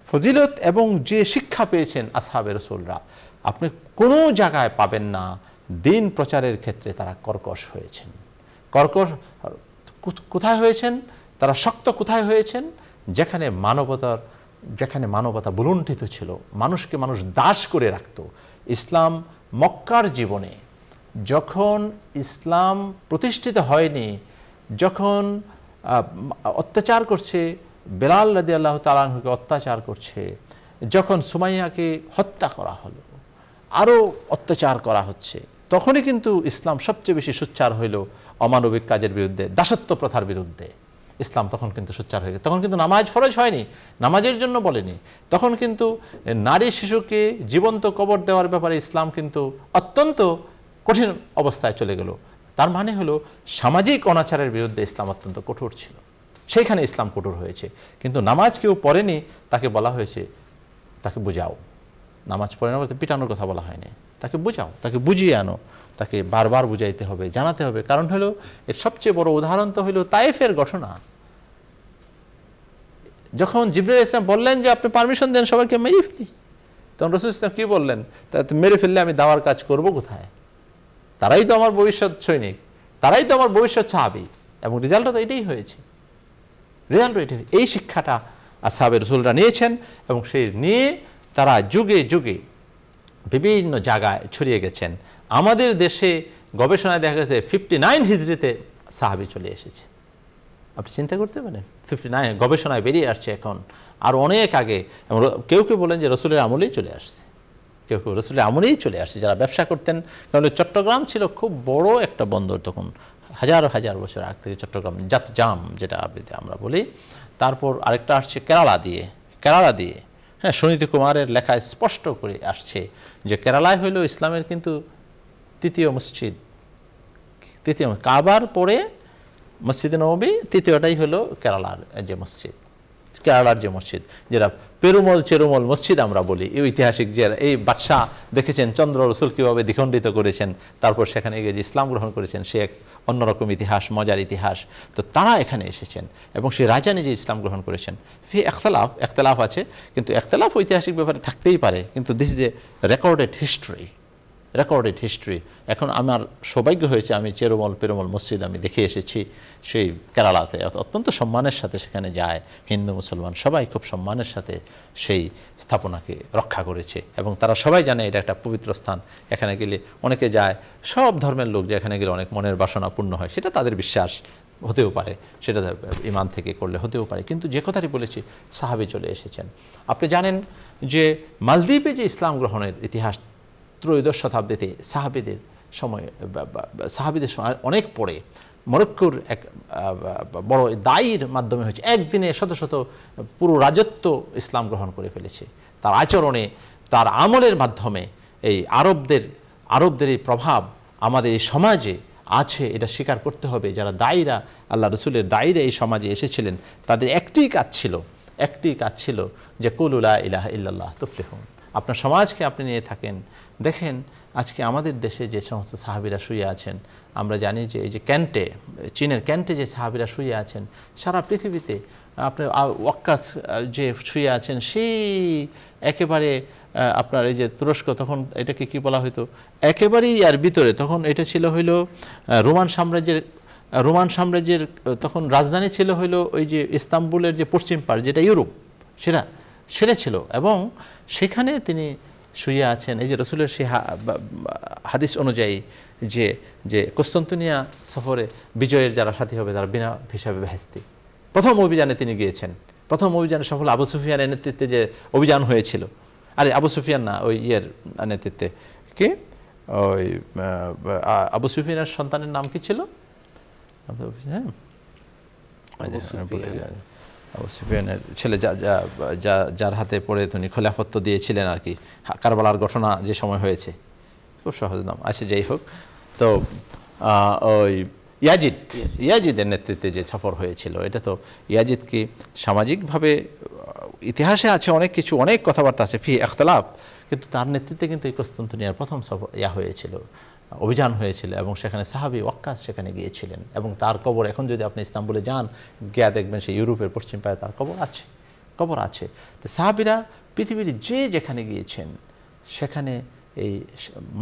ফজিলত এবং যে শিক্ষা পেয়েছেন আসহাবে রাসূলরা, আপনি কোনো জায়গায় পাবেন না দিন প্রচারের ক্ষেত্রে তারা কর্কশ হয়েছেন। কর্কশ কোথায় হয়েছেন? তারা শক্ত কোথায় হয়েছেন? যেখানে মানবতা বুলুণ্ঠিত ছিল, মানুষকে মানুষ দাস করে রাখত। ইসলাম মক্কার জীবনে যখন ইসলাম প্রতিষ্ঠিত হয়নি, যখন অত্যাচার করছে, বেলাল রাদিয়াল্লাহু তাআলা আনহুকে অত্যাচার করছে, যখন সুমাইয়াকে হত্যা করা হলো, আরও অত্যাচার করা হচ্ছে, তখনই কিন্তু ইসলাম সবচেয়ে বেশি সোচ্চার হইল অমানবিক কাজের বিরুদ্ধে, দাসত্ব প্রথার বিরুদ্ধে। ইসলাম তখন কিন্তু সোচ্চার হয়ে গেছে। তখন কিন্তু নামাজ ফরজ হয়নি, নামাজের জন্য বলেনি। তখন কিন্তু নারী শিশুকে জীবন্ত কবর দেওয়ার ব্যাপারে ইসলাম কিন্তু অত্যন্ত কঠিন অবস্থায় চলে গেল। তার মানে হলো সামাজিক অনাচারের বিরুদ্ধে ইসলাম অত্যন্ত কঠোর ছিল, সেইখানে ইসলাম কঠোর হয়েছে। কিন্তু নামাজ কেউ পড়েনি, তাকে বলা হয়েছে তাকে বুঝাও। নামাজ পড়ে না বলতে পিটানোর কথা বলা হয়নি, তাকে বুঝাও, তাকে বুঝিয়ে আনো, তাকে বারবার বুঝাইতে হবে, জানাতে হবে। কারণ হলো এর সবচেয়ে বড় উদাহরণ তো হলো তায়েফের ঘটনা। যখন জিবরাইল ইসলাম বললেন যে আপনি পারমিশন দেন সবাইকে মেরে ফেলি, তখন রাসূল ইসলাম কি বললেন? তা মেরে ফেললে আমি দাওয়ার কাজ করব কোথায়? তারাই তো আমার ভবিষ্যৎ সৈনিক, তারাই তো আমার ভবিষ্যৎ সাহাবী। এবং রেজাল্টটা তো এটাই হয়েছে, এই শিক্ষাটা আসহাবে রাসূলরা নিয়েছেন এবং সেই নিয়ে তারা যুগে যুগে বিভিন্ন জায়গায় ছড়িয়ে গেছেন। আমাদের দেশে গবেষণায় দেখা গেছে 59 হিজরিতে সাহাবী চলে এসেছে। আপনি চিন্তা করতে পারেন, 59 গবেষণায় বেরিয়ে আসছে এখন, আর অনেক আগে। কেউ কেউ বলেন যে রাসূলের আমলেই চলে আসছে, কেউ কেউ রাসূলের আমলেই চলে আসছে। যারা ব্যবসা করতেন, কারণ চট্টগ্রাম ছিল খুব বড় একটা বন্দর তখন, হাজার হাজার বছর আগ থেকে চট্টগ্রাম জাম যেটা আমরা বলি। তারপর আরেকটা আসছে কেরালা দিয়ে। হ্যাঁ, সুনীতি কুমারের লেখায় স্পষ্ট করে আসছে যে কেরালায় হইল ইসলামের কিন্তু তৃতীয় মসজিদ, কাবার পরে মসজিদে নববী, তৃতীয়টাই হলো কেরালার যে মসজিদ, যেটা পেরুমল চেরুমল মসজিদ আমরা বলি। এই ঐতিহাসিক যে এই বাদশাহ দেখেছেন চন্দ্র রসুল কীভাবে দ্বিখণ্ডিত করেছেন, তারপর সেখানে গিয়ে যে ইসলাম গ্রহণ করেছেন, সে এক অন্যরকম ইতিহাস, মজার ইতিহাস। তো তারা এখানে এসেছেন এবং সে রাজা নিজে ইসলাম গ্রহণ করেছেন। একতলাফ আছে, কিন্তু একতলাফ ঐতিহাসিক ব্যাপারে থাকতেই পারে, কিন্তু this is a recorded history. এখন আমার সৌভাগ্য হয়েছে আমি পেরুমল মসজিদ আমি দেখে এসেছি সেই কেরালাতে। অত্যন্ত সম্মানের সাথে সেখানে যায়, হিন্দু মুসলমান সবাই খুব সম্মানের সাথে সেই স্থাপনাকে রক্ষা করেছে এবং তারা সবাই জানে এটা একটা পবিত্র স্থান। এখানে গেলে অনেকে যায়, সব ধর্মের লোক যে এখানে গেলে অনেক মনের বাসনা পূর্ণ হয়, সেটা তাদের বিশ্বাস হতেও পারে, সেটা ঈমান থেকে করলে হতেও পারে। কিন্তু যে কথাটি বলেছি, সাহাবী চলে এসেছেন। আপনি জানেন যে মালদ্বীপে যে ইসলাম গ্রহণের ইতিহাস ত্রয়োদশ শতাব্দীতে সাহাবীদের সময় অনেক পরে মরক্কোর এক বড় দায়ীর মাধ্যমে হয়েছে। একদিনে শত শত পুরো রাজত্ব ইসলাম গ্রহণ করে ফেলেছে। তার আচরণে, তার আমলের মাধ্যমে এই আরবদের এই প্রভাব আমাদের এই সমাজে, আছে এটা স্বীকার করতে হবে। যারা দায়ীরা, আল্লাহ রসুলের দায়ীরা এই সমাজে এসেছিলেন, তাদের একটি কাজ ছিল যে কুলু লা ইলাহা ইল্লাল্লাহ তুফলিহুন। আপনার সমাজকে আপনি নিয়ে থাকেন। দেখেন আজকে আমাদের দেশে যে সমস্ত সাহাবীরা শুয়ে আছেন, আমরা জানি যে এই যে ক্যান্টে, চীনের ক্যান্টে যে সাহাবীরা শুয়ে আছেন, সারা পৃথিবীতে আপনি ওয়াক্কাস যে শুয়ে আছেন, সেই একেবারে আপনার এই যে তুরস্ক, তখন এটাকে কি বলা হতো, একেবারেই আর ভিতরে, তখন এটা ছিল হইল রোমান সাম্রাজ্যের তখন রাজধানী ছিল হইল ওই যে ইস্তাম্বুলের যে পশ্চিম পাড়, যেটা ইউরোপ, সেটা ছিল। এবং সেখানে তিনি শুয়ে আছেন। এই যে রসুলের সে হাদিস অনুযায়ী যে কুস্তান্তনিয়া সফরে বিজয়ের যারা সাথী হবে তারা বিনা হিসাবে বেহেশতি, প্রথম অভিযানে তিনি গিয়েছেন। প্রথম অভিযানে সফল আবু সুফিয়ানের নেতৃত্বে যে অভিযান হয়েছিল, আরে আবু সুফিয়ান না, ওই ইয়ের নেতৃত্বে, কি ওই আবু সুফিয়ানের সন্তানের নাম কি ছিল? হ্যাঁ, আবু সুফিয়ানের ছেলে যার হাতে পড়ে তিনি খলিফাত্ব দিয়েছিলেন আর কি, কারবালার ঘটনা যে সময় হয়েছে, খুব সহজ নাম আছে, যাই হোক। তো ওই ইয়াজিদের নেতৃত্বে যে সফর হয়েছিল, এটা তো ইয়াজিদ কি সামাজিকভাবে ইতিহাসে আছে অনেক কিছু, অনেক কথাবার্তা আছে, ফি ইখতিলাফ, কিন্তু তার নেতৃত্বে কিন্তু এই কুস্তান্তনিয়ার প্রথম সফর হয়েছিল, অভিযান হয়েছিল। এবং সেখানে সাহাবী ওয়াক্কাস সেখানে গিয়েছিলেন, এবং তার কবর এখন যদি আপনি ইস্তাম্বুলে যান, গিয়া দেখবেন সেই ইউরোপের পশ্চিম পায়ে তার কবর আছে। তো সাহাবীরা পৃথিবীর যেখানে গিয়েছেন সেখানে এই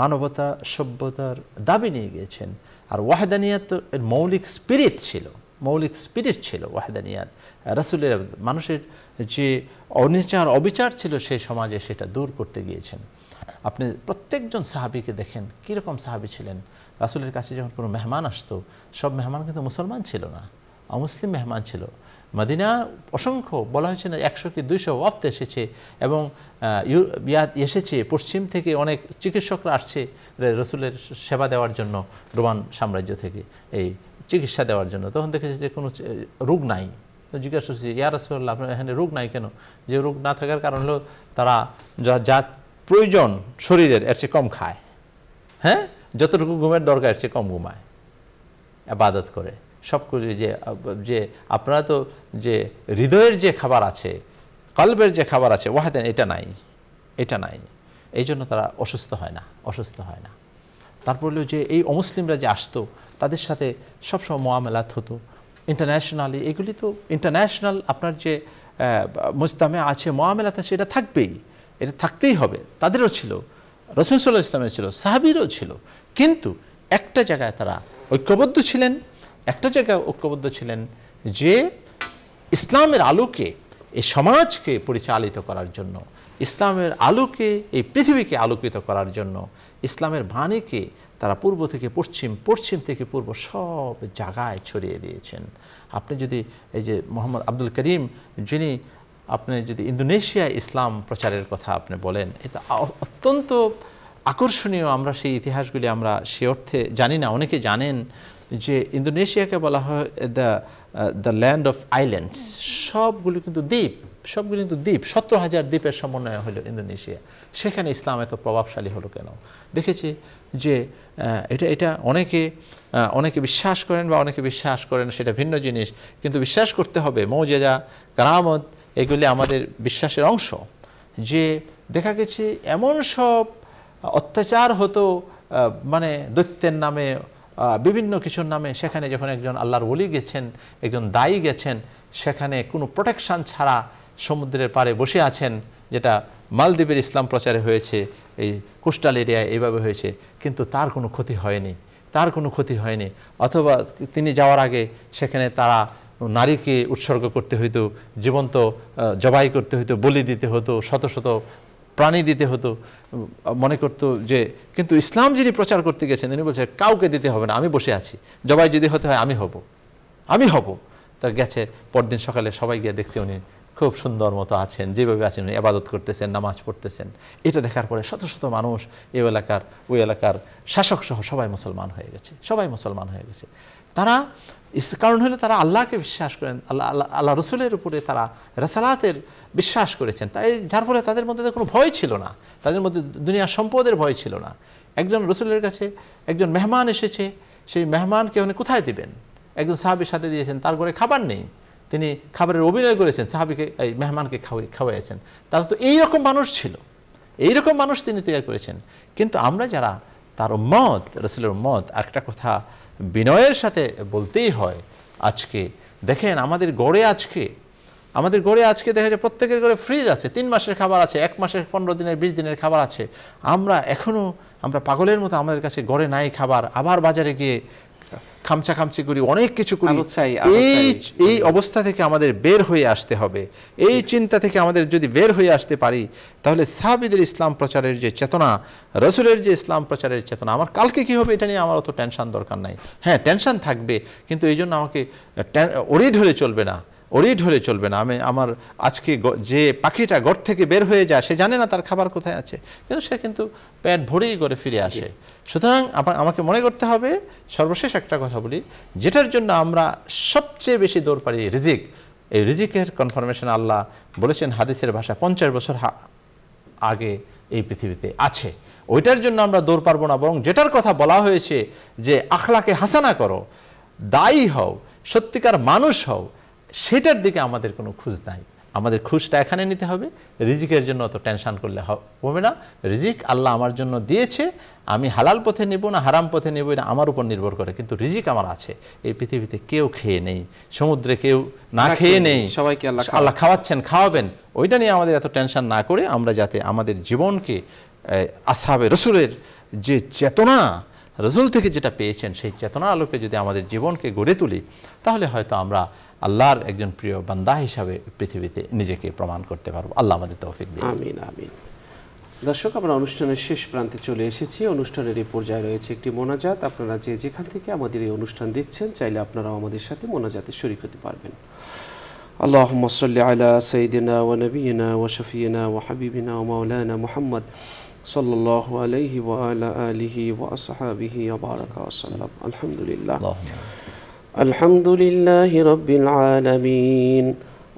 মানবতা সভ্যতার দাবি নিয়ে গিয়েছেন। আর ওয়াহদানিয়াত এর মৌলিক স্পিরিট ছিল ওয়াহদানিয়াত, রাসূলের মানুষের যে অবিচার ছিল সেই সমাজে, সেটা দূর করতে গিয়েছেন। আপনি প্রত্যেকজন সাহাবীকে দেখেন কীরকম সাহাবী ছিলেন। রাসূলের কাছে যখন কোনো মেহমান আসতো, সব মেহমান কিন্তু মুসলমান ছিল না, অমুসলিম মেহমান ছিল। মদিনা অসংখ্য, বলা হয়েছে না 100 কি 200 ওয়াফদ এসেছে, এবং এসেছে পশ্চিম থেকে অনেক চিকিৎসকরা আসছে রসুলের সেবা দেওয়ার জন্য, রোমান সাম্রাজ্য থেকে এই চিকিৎসা দেওয়ার জন্য। তখন দেখেছে যে কোনো রোগ নাই, তো জিজ্ঞাসা করছি, ইয়া রাসূলুল্লাহ আপনার এখানে রোগ নাই কেন? যে রোগ না থাকার কারণ হলো তারা যা প্রয়োজন শরীরের এর চেয়ে কম খায়, হ্যাঁ, যতটুকু ঘুমের দরকার এর চেয়ে কম ঘুমায়, ইবাদত করে সব কিছু। যে আপনারা তো যে হৃদয়ের যে খাবার আছে, কলবের যে খাবার আছে, ওয়াহদান এটা নাই, এই জন্য তারা অসুস্থ হয় না। তারপর যে এই অমুসলিমরা যে আসতো, তাদের সাথে সবসময় মুআমালাত হতো ইন্টারন্যাশনালি। এগুলি তো ইন্টারন্যাশনাল আপনার যে মুজতামা আছে, মুআমালাত আছে, এটা থাকবেই, এটা থাকতেই হবে। তাদেরও ছিল, রাসূল সাল্লাল্লাহু আলাইহি ওয়াসাল্লামের ছিল, সাহাবীরও ছিল, কিন্তু একটা জায়গায় তারা ঐক্যবদ্ধ ছিলেন, যে ইসলামের আলোকে এই সমাজকে পরিচালিত করার জন্য, ইসলামের আলোকে এই পৃথিবীকে আলোকিত করার জন্য, ইসলামের বাণীকে তারা পূর্ব থেকে পশ্চিম, পশ্চিম থেকে পূর্ব সব জায়গায় ছড়িয়ে দিয়েছেন। আপনি যদি এই যে মোহাম্মদ আব্দুল করিম, যিনি আপনি যদি ইন্দোনেশিয়ায় ইসলাম প্রচারের কথা আপনি বলেন, এটা অত্যন্ত আকর্ষণীয়। আমরা সেই ইতিহাসগুলি আমরা সে অর্থে জানি না, অনেকে জানেন যে ইন্দোনেশিয়াকে বলা হয় দ্য ল্যান্ড অফ আইল্যান্ডস। সবগুলি কিন্তু দ্বীপ, 17,000 দ্বীপের সমন্বয় হলো ইন্দোনেশিয়া। সেখানে ইসলাম এত প্রভাবশালী হলো কেন? দেখেছি যে এটা অনেকে বিশ্বাস করেন বা অনেকে বিশ্বাস করেন, সেটা ভিন্ন জিনিস, কিন্তু বিশ্বাস করতে হবে মুজিজা, কারামত, এগুলি আমাদের বিশ্বাসের অংশ। যে দেখা গেছে এমন সব অত্যাচার হতো, মানে দৈত্যের নামে, বিভিন্ন কিছুর নামে, সেখানে যখন একজন আল্লাহর ওলি গেছেন, একজন দায়ী গেছেন, সেখানে কোনো প্রোটেকশন ছাড়া সমুদ্রের পাড়ে বসে আছেন, যেটা মালদ্বীপের ইসলাম প্রচারে হয়েছে, এই কোস্টাল এরিয়ায় এইভাবে হয়েছে, কিন্তু তার কোনো ক্ষতি হয়নি। অথবা তিনি যাওয়ার আগে সেখানে তারা নারীকে উৎসর্গ করতে হইতো, জীবন্ত জবাই করতে হইতো, বলি দিতে হতো, শত শত প্রাণী দিতে হতো, মনে করতো যে, কিন্তু ইসলাম যিনি প্রচার করতে গেছেন তিনি বলছেন কাউকে দিতে হবে না, আমি বসে আছি, জবাই যদি হতে হয় আমি হব। তা গেছে, পরদিন সকালে সবাই গিয়ে দেখছে উনি খুব সুন্দর মতো আছেন, যেভাবে আছেন উনি ইবাদত করতেছেন, নামাজ পড়তেছেন। এটা দেখার পরে শত শত মানুষ ওই এলাকার শাসক সহ সবাই মুসলমান হয়ে গেছে। তারা কারণ হলো তারা আল্লাহকে বিশ্বাস করেন, আল্লাহ রসুলের উপরে তারা রাসালাতের বিশ্বাস করেছেন, তাই যার ফলে তাদের মধ্যে কোনো ভয় ছিল না, তাদের মধ্যে দুনিয়ার সম্পদের ভয় ছিল না। একজন রসুলের কাছে একজন মেহমান এসেছে, সেই মেহমানকে উনি কোথায় দিবেন? একজন সাহাবীর সাথে দিয়েছেন, তার ঘরে খাবার নেই, তিনি খাবারের অভিনয় করেছেন, সাহাবীকে এই মেহমানকে খাওয়াইছেন। তাহলে তো এইরকম মানুষ ছিল, এইরকম মানুষ তিনি তৈরি করেছেন। কিন্তু আমরা যারা তার উম্মত, রাসূলের উম্মত, একটা কথা বিনয়ের সাথে বলতেই হয়, আজকে দেখেন আমাদের গড়ে আজকে দেখা যায় প্রত্যেকের ঘরে ফ্রিজ আছে, 3 মাসের খাবার আছে, 1 মাসের 15 দিনের 20 দিনের খাবার আছে। আমরা পাগলের মতো আমাদের কাছে ঘরে নাই খাবার, আবার বাজারে গিয়ে খামচি করি, অনেক কিছু করি। এই অবস্থা থেকে আমাদের বের হয়ে আসতে হবে। এই চিন্তা থেকে আমাদের যদি বের হয়ে আসতে পারি, তাহলে সাহাবীদের ইসলাম প্রচারের যে চেতনা, রাসূলের যে ইসলাম প্রচারের চেতনা, আমার কালকে কি হবে এটা নিয়ে আমার অত টেনশন দরকার নাই। হ্যাঁ, টেনশন থাকবে, কিন্তু এই জন্য আমাকে ওরিড হলে চলবে না। আমার আজকে যে পাখিটা ঘর থেকে বের হয়ে যায়, সে জানে না তার খাবার কোথায় আছে, কিন্তু সে কিন্তু পেট ভরেই করে ফিরে আসে। সুতরাং আমাকে মনে করতে হবে, সর্বশেষ একটা কথা বলি, যেটার জন্য আমরা সবচেয়ে বেশি দৌড় পারি, রিজিক। এই রিজিকের কনফার্মেশন আল্লাহ বলেছেন হাদিসের ভাষা 50 বছর আগে এই পৃথিবীতে আছে। ওইটার জন্য আমরা দৌড় পারবো না, বরং যেটার কথা বলা হয়েছে যে আখলাকে হাসানা করো, দায়ী হও, সত্যিকার মানুষ হও, সেটার দিকে আমাদের কোনো খোঁজ নাই। আমাদের খুশটা এখানে নিতে হবে। রিজিকের জন্য অত টেনশন করলে হবে না। রিজিক আল্লাহ আমার জন্য দিয়েছে, আমি হালাল পথে নেব না হারাম পথে নেব, এটা আমার উপর নির্ভর করে। কিন্তু রিজিক আমার আছে। এই পৃথিবীতে কেউ খেয়ে নেই, সমুদ্রে কেউ না খেয়ে নেই, সবাইকে আল্লাহ খাওয়াচ্ছেন, খাওয়াবেন। ওইটা নিয়ে আমাদের এত টেনশন না করে আমরা যাতে আমাদের জীবনকে আসহাবে রাসূলের যে চেতনা, রাসূল থেকে যেটা পেয়েছেন, সেই চেতনার আলোকে যদি আমাদের জীবনকে গড়ে তুলি, তাহলে হয়তো আমরা আল্লাহর একজন প্রিয় বান্দা হিসাবে পৃথিবীতে নিজেকে প্রমাণ করতে পারবো। আল্লাহ আমাদের তৌফিক দিন। আমিন আমিন। দর্শক, আমরা অনুষ্ঠানের শেষ প্রান্তে চলে এসেছি। অনুষ্ঠানের এই পর্যায়ে রয়েছে একটি মোনাজাত। আপনারা যেখান থেকে আমাদের এই অনুষ্ঠান দেখছেন, চাইলে আপনারাও আমাদের সাথে মোনাজাতে শরীক হতে পারবেন। আল্লাহুম্মা সাল্লি আলা সাইয়্যিদিনা ওয়া নাবিয়িনা ওয়া শাফিয়িনা ওয়া হাবিবিনা ওয়া মাওলানা মুহাম্মদ সাল্লাল্লাহু আলাইহি ওয়া আলা আলিহি ওয়া আসহাবিহি ওয়া বারাকা ওয়া সাল্লাম। আলহামদুলিল্লাহ, আলহামদুলিল্লাহি রাব্বিল আলামিন,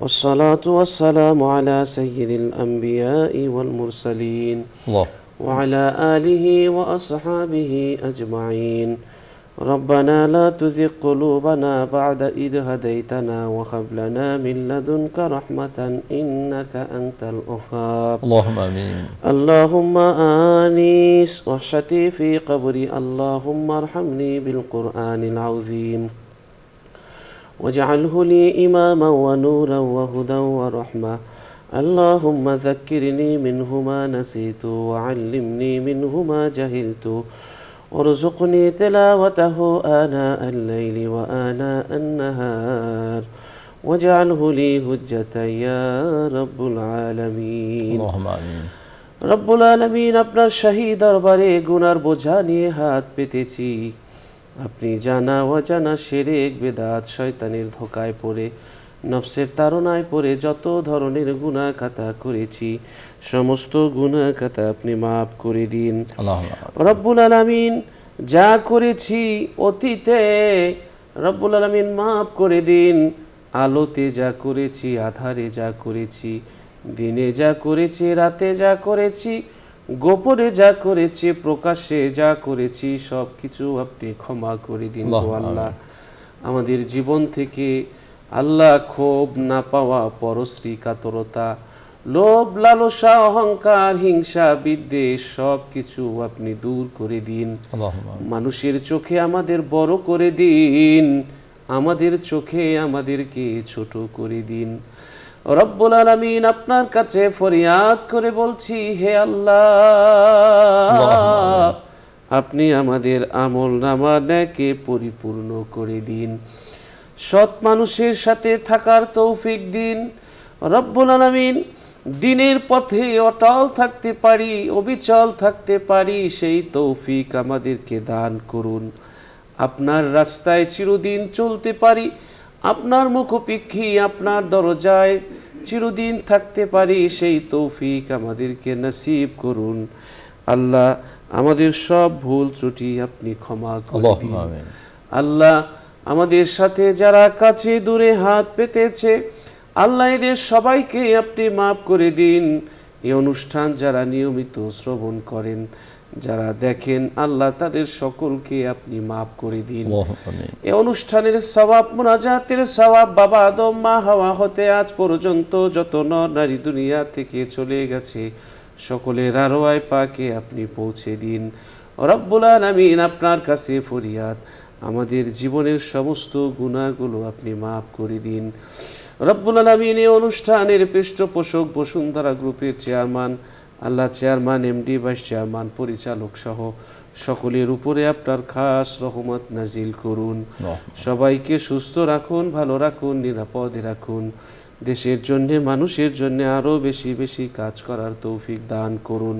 والصلاة والسلام على سيد الأنبياء والمرسلين وعلى آله وأصحابه أجمعين. ربنا لا تزغ قلوبنا بعد إذ هديتنا وهب لنا من لدنك رحمة إنك أنت الوهاب. اللهم آمين. اللهم آنس وحشتي في قبري، اللهم ارحمني بالقرآن العظيم واجعله لي إماما ونورا وهدى ورحمة. اللهم ذكرني منه ما نسيت وعلمني منه ما جهلت وارزقني تلاوته آناء الليل وآناء النهار واجعله لي حجة يا رب العالمين. اللهم آمين. রব্বুল আলামিন, আপনার শাহী দরবারে গুনার বোঝা নিয়ে হাত পেতেছি। আপনি জানা অজানা শিরক বিদআত শয়তানের ধোঁকায় পড়ে, নফসের তাড়নায় পড়ে যত ধরনের গুনাহ খাতা করেছি, সমস্ত গুনাহ খাতা আপনি মাফ করে দিন। রব্বুল আলামিন, যা করেছি অতীতে রব্বুল আলামিন মাফ করে দিন। আলোতে যা করেছি, আধারে যা করেছি, দিনে যা করেছি, রাতে যা করেছি, গোপনে যা করেছি, প্রকাশ্যে যা করেছি, সব কিছু আপনি ক্ষমা করে দিন আল্লাহ। আমাদের জীবন থেকে আল্লাহ ক্ষোভ না পাওয়া, পরশ্রী, কাতরতা, লোভ, লালসা, অহংকার, হিংসা, বিদ্বেষ সব কিছু আপনি দূর করে দিন। মানুষের চোখে আমাদের বড় করে দিন, আমাদের চোখে আমাদেরকে ছোট করে দিন। রব্বুল আলামিন, আপনার কাছে ফরিয়াদ করে বলছি, হে আল্লাহ, আপনি আমাদের আমলনামা নেকে পরিপূর্ণ করে দিন। সৎ মানুষের সাথে থাকার তৌফিক দিন। রব্বুল আলামিন, দিনের পথে অটল থাকতে পারি, অবিচল থাকতে পারি, সেই তৌফিক আমাদেরকে দান করুন। আপনার রাস্তায় চিরদিন চলতে পারি, আপনার মুখোপেক্ষী, আপনার দরজায় চিরদিন থাকতে পারি, সেই তৌফিক আমাদেরকে নসিব করুন। আল্লাহ, আমাদের সব ভুল ত্রুটি আপনি ক্ষমা করে দিন। আল্লাহ, আমাদের সাথে যারা কাছে দূরে হাত পেতেছে, আল্লাহ এদের সবাইকে আপনি মাফ করে দিন। এই অনুষ্ঠান যারা নিয়মিত শ্রবণ করেন, যারা দেখেন, আল্লাহ তাদের সকলকে আপনি মাফ করে দিন। এই অনুষ্ঠানের সওয়াব, মুনাজাতের সওয়াব বাবা আদম মা হাওয়া হতে আজ পর্যন্ত যত নর নারী দুনিয়া থেকে চলে গেছে সকলের আরওয়ায় পাকে আপনি পৌঁছে দিন। রব্বুল আলামিন, আপনার কাছে ফরিয়াদ, আমাদের জীবনের সমস্ত গুনাহগুলো আপনি মাফ করে দিন। রব্বুল আলামিন, এই অনুষ্ঠানের পৃষ্ঠপোষক বসুন্ধরা গ্রুপের চেয়ারম্যান, আল্লাহ চেয়ারম্যান, এমডি, ভাইস চেয়ারম্যান, পরিচালক সহ সকলের উপরে আপনার খাস রহমত নাজিল করুন। সবাইকে সুস্থ রাখুন, ভালো রাখুন, নিরাপদে রাখুন। দেশের জন্যে, মানুষের জন্যে আরও বেশি বেশি কাজ করার তৌফিক দান করুন।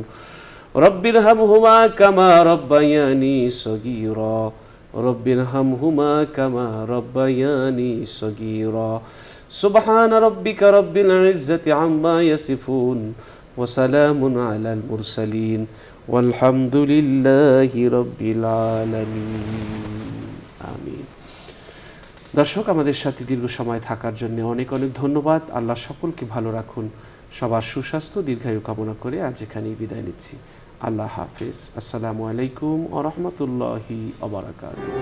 রব্বিরহামহুমা কামা রব্বায়ানি সগীরা, রব্বিরহামহুমা কামা রব্বায়ানি সগীরা। সুবহান রাব্বিকা রব্বিল ইজ্জাতি আম্মা ইয়াসিফুন ওয়া সালামুন আলাল মুরসালিন ওয়ালহামদুলিল্লাহি রাব্বিল আলামিন। আমিন। দর্শক, আমাদের সাথে দীর্ঘ সময় থাকার জন্য অনেক অনেক ধন্যবাদ। আল্লাহ সকলকে ভালো রাখুন। সবার সুস্বাস্থ্য দীর্ঘায়ু কামনা করে আজ এখানেই বিদায় নিচ্ছি। আল্লাহ হাফেজ। আসসালামু আলাইকুম ওয়া রাহমাতুল্লাহি ওয়া বারাকাতুহু।